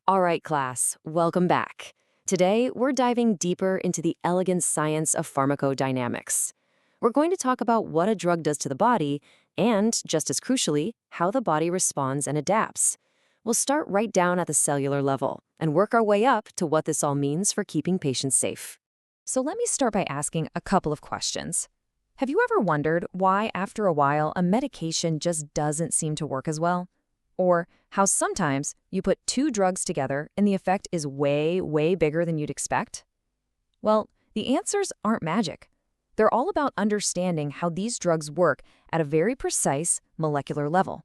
All right, class, welcome back. Today, we're diving deeper into the elegant science of pharmacodynamics. We're going to talk about what a drug does to the body and, just as crucially, how the body responds and adapts. We'll start right down at the cellular level and work our way up to what this all means for keeping patients safe. So let me start by asking a couple of questions. Have you ever wondered why, after a while, a medication just doesn't seem to work as well? Or how sometimes you put two drugs together and the effect is way, way bigger than you'd expect? Well, the answers aren't magic. They're all about understanding how these drugs work at a very precise molecular level.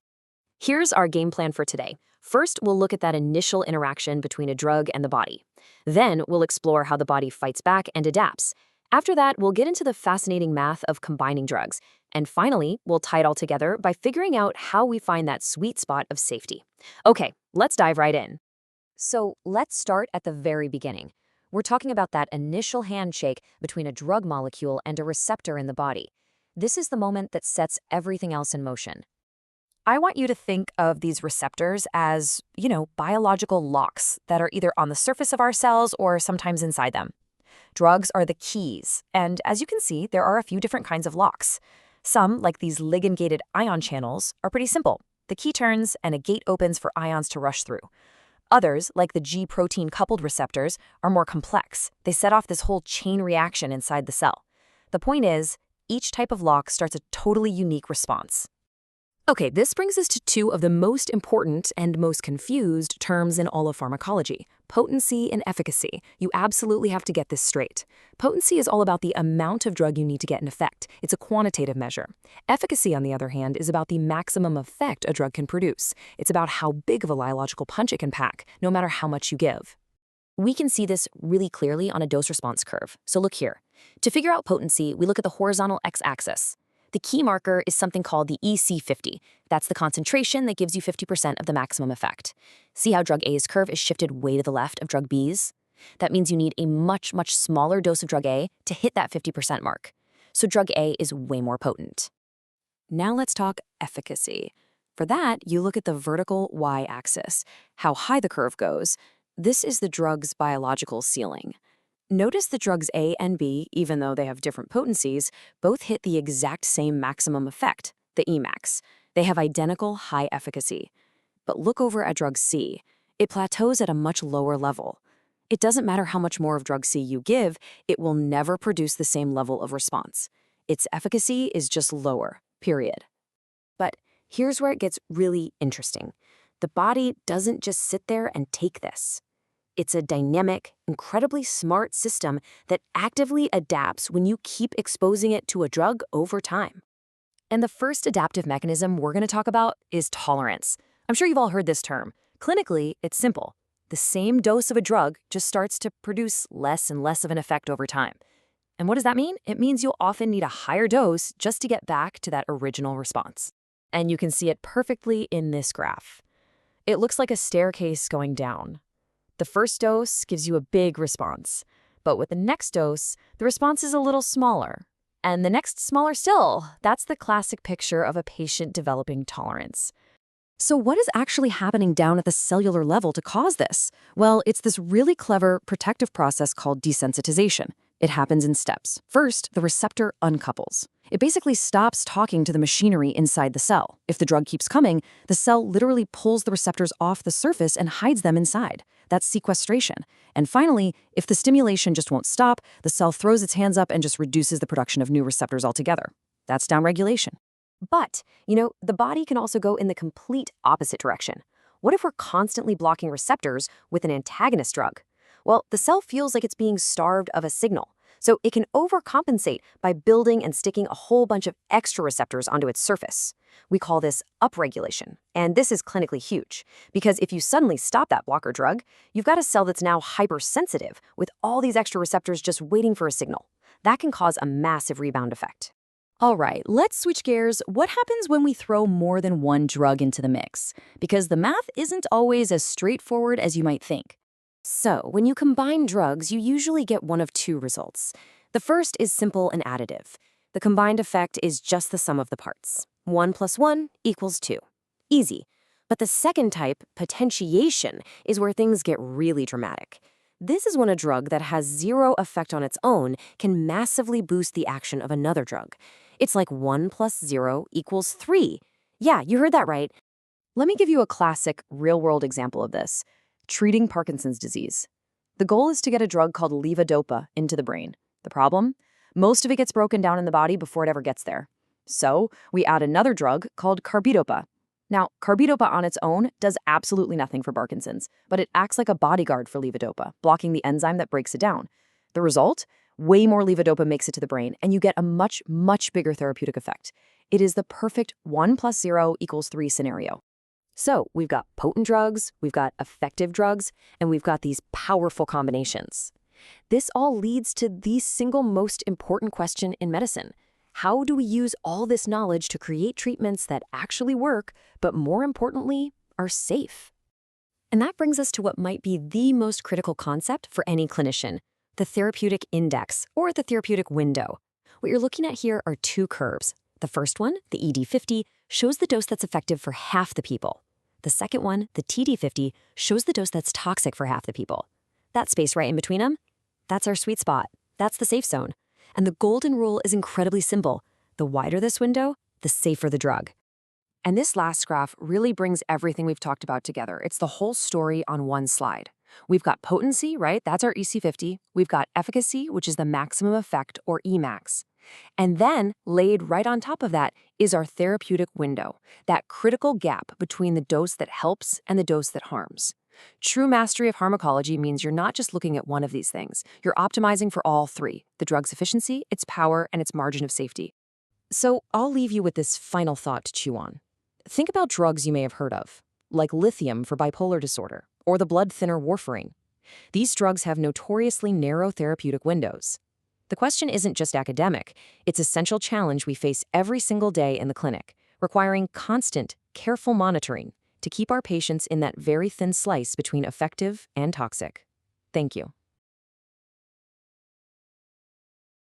Here's our game plan for today. First, we'll look at that initial interaction between a drug and the body. Then, we'll explore how the body fights back and adapts. After that, we'll get into the fascinating math of combining drugs. And finally, we'll tie it all together by figuring out how we find that sweet spot of safety. Okay, let's dive right in. So let's start at the very beginning. We're talking about that initial handshake between a drug molecule and a receptor in the body. This is the moment that sets everything else in motion. I want you to think of these receptors as, biological locks that are either on the surface of our cells or sometimes inside them. Drugs are the keys, and as you can see, there are a few different kinds of locks. Some, like these ligand-gated ion channels, are pretty simple. The key turns and a gate opens for ions to rush through. Others, like the G-protein coupled receptors, are more complex. They set off this whole chain reaction inside the cell. The point is, each type of lock starts a totally unique response. Okay, this brings us to two of the most important and most confused terms in all of pharmacology: potency and efficacy. You absolutely have to get this straight. Potency is all about the amount of drug you need to get in effect. It's a quantitative measure. Efficacy, on the other hand, is about the maximum effect a drug can produce. It's about how big of a biological punch it can pack, no matter how much you give. We can see this really clearly on a dose-response curve. So look here. To figure out potency, we look at the horizontal x-axis. The key marker is something called the EC50. That's the concentration that gives you 50% of the maximum effect. See how drug A's curve is shifted way to the left of drug B's? That means you need a much, much smaller dose of drug A to hit that 50% mark. So drug A is way more potent. Now let's talk efficacy. For that, you look at the vertical y-axis, how high the curve goes. This is the drug's biological ceiling. Notice the drugs A and B, even though they have different potencies, both hit the exact same maximum effect, the Emax. They have identical high efficacy. But look over at drug C. It plateaus at a much lower level. It doesn't matter how much more of drug C you give, it will never produce the same level of response. Its efficacy is just lower, period. But here's where it gets really interesting. The body doesn't just sit there and take this. It's a dynamic, incredibly smart system that actively adapts when you keep exposing it to a drug over time. And the first adaptive mechanism we're going to talk about is tolerance. I'm sure you've all heard this term. Clinically, it's simple. The same dose of a drug just starts to produce less and less of an effect over time. And what does that mean? It means you'll often need a higher dose just to get back to that original response. And you can see it perfectly in this graph. It looks like a staircase going down. The first dose gives you a big response, but with the next dose, the response is a little smaller. And the next smaller still. That's the classic picture of a patient developing tolerance. So what is actually happening down at the cellular level to cause this? Well, it's this really clever protective process called desensitization. It happens in steps. First, the receptor uncouples. It basically stops talking to the machinery inside the cell. If the drug keeps coming, the cell literally pulls the receptors off the surface and hides them inside. That's sequestration. And finally, if the stimulation just won't stop, the cell throws its hands up and just reduces the production of new receptors altogether. That's downregulation. But, the body can also go in the complete opposite direction. What if we're constantly blocking receptors with an antagonist drug? Well, the cell feels like it's being starved of a signal. So it can overcompensate by building and sticking a whole bunch of extra receptors onto its surface. We call this upregulation, and this is clinically huge, because if you suddenly stop that blocker drug, you've got a cell that's now hypersensitive with all these extra receptors just waiting for a signal. That can cause a massive rebound effect. All right, let's switch gears. What happens when we throw more than one drug into the mix? Because the math isn't always as straightforward as you might think. So, when you combine drugs, you usually get one of two results. The first is simple and additive. The combined effect is just the sum of the parts. 1 + 1 = 2. Easy. But the second type, potentiation, is where things get really dramatic. This is when a drug that has zero effect on its own can massively boost the action of another drug. It's like 1 plus 0 equals 3. Yeah, you heard that right. Let me give you a classic, real-world example of this. Treating Parkinson's disease. The goal is to get a drug called levodopa into the brain. The problem? Most of it gets broken down in the body before it ever gets there. So we add another drug called carbidopa. Now, carbidopa on its own does absolutely nothing for Parkinson's, but it acts like a bodyguard for levodopa, blocking the enzyme that breaks it down. The result? Way more levodopa makes it to the brain, and you get a much, much bigger therapeutic effect. It is the perfect 1 plus 0 equals 3 scenario. So we've got potent drugs, we've got effective drugs, and we've got these powerful combinations. This all leads to the single most important question in medicine. How do we use all this knowledge to create treatments that actually work, but more importantly, are safe? And that brings us to what might be the most critical concept for any clinician, the therapeutic index, or the therapeutic window. What you're looking at here are two curves. The first one, the ED50, shows the dose that's effective for half the people. The second one, the TD50, shows the dose that's toxic for half the people. That space right in between them, that's our sweet spot. That's the safe zone. And the golden rule is incredibly simple. The wider this window, the safer the drug. And this last graph really brings everything we've talked about together. It's the whole story on one slide. We've got potency, right? That's our EC50. We've got efficacy, which is the maximum effect, or Emax. And then, laid right on top of that, is our therapeutic window, that critical gap between the dose that helps and the dose that harms. True mastery of pharmacology means you're not just looking at one of these things. You're optimizing for all three: the drug's efficiency, its power, and its margin of safety. So I'll leave you with this final thought to chew on. Think about drugs you may have heard of, like lithium for bipolar disorder, or the blood thinner warfarin. These drugs have notoriously narrow therapeutic windows. The question isn't just academic, it's an essential challenge we face every single day in the clinic, requiring constant, careful monitoring to keep our patients in that very thin slice between effective and toxic. Thank you.